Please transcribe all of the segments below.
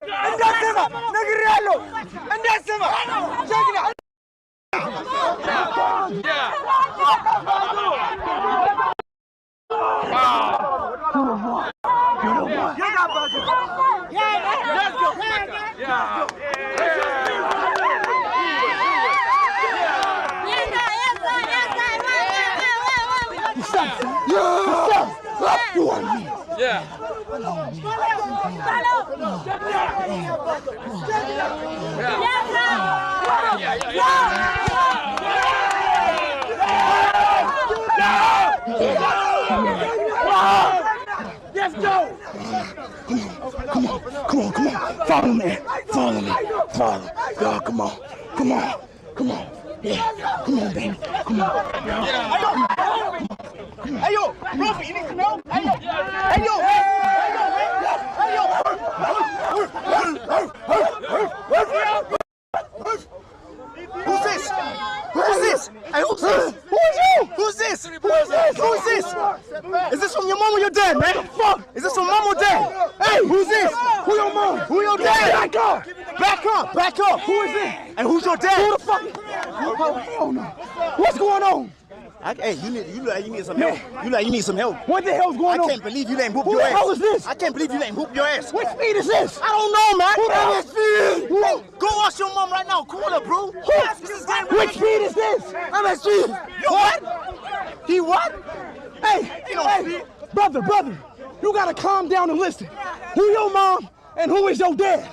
እንዳትሰማ ነግሬሃለሁ። እንዳትሰማ ጀግና Yeah. Let's go! Come on. Follow me. Follow. Girl, come on. Yeah, come on, baby. Come on. Hey, yo, Ruffy, you need to know? Hey, yo. Who's this? Hey, who's this? Who's this? Is this from your mom or your dad, man? Fuck! Is this from mom or dad? Hey, who's this? Who your mom? Who your dad? Back up! Who is this? And who's your dad? Who the fuck? Hell no. What's going on? Hey, you need some help. You need some help. What the hell's going on? I can't believe you ain't whoop your ass. Who the hell is this? I can't believe you ain't whoop your ass. What speed is this? I don't know, man. Who the hell is speed? Hey, go ask your mom right now. Call her, bro. Which speed is this? I'm at speed. You what? He what? Hey, brother, you gotta calm down and listen. Who your mom and who is your dad?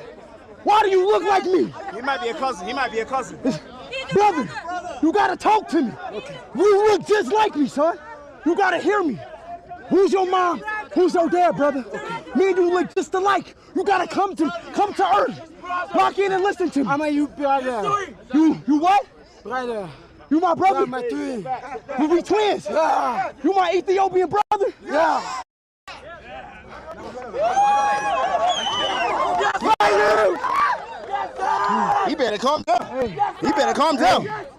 Why do you look like me? He might be a cousin. Brother, you gotta talk to me. Okay. You look just like me, son. You gotta hear me. Who's your mom? Who's your dad, brother? Okay. Me and you look just alike. You gotta come to earth. Lock in and listen to me. I'm your brother. You what? Brother. You my brother? I'm my twin. We twins? Yeah. You my Ethiopian brother? Yeah. You better calm down.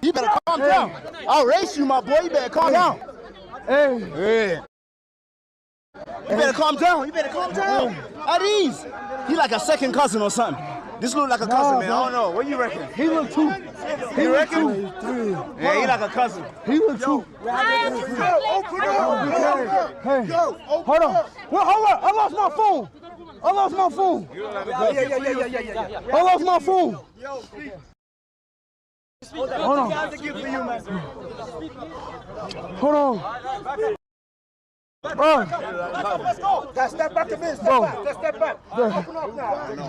You better calm down. I'll race you, my boy. You better calm down. Hey. You better calm down. At ease. He like a second cousin or something. This look like a cousin, man. I don't know. What you reckon? He look too. He reckon? Yeah, he like a cousin. He look too. Hey, hold on. I lost my phone. I lost my phone. Hold on. Bro. Let's step back a bit. Step back. Open up now.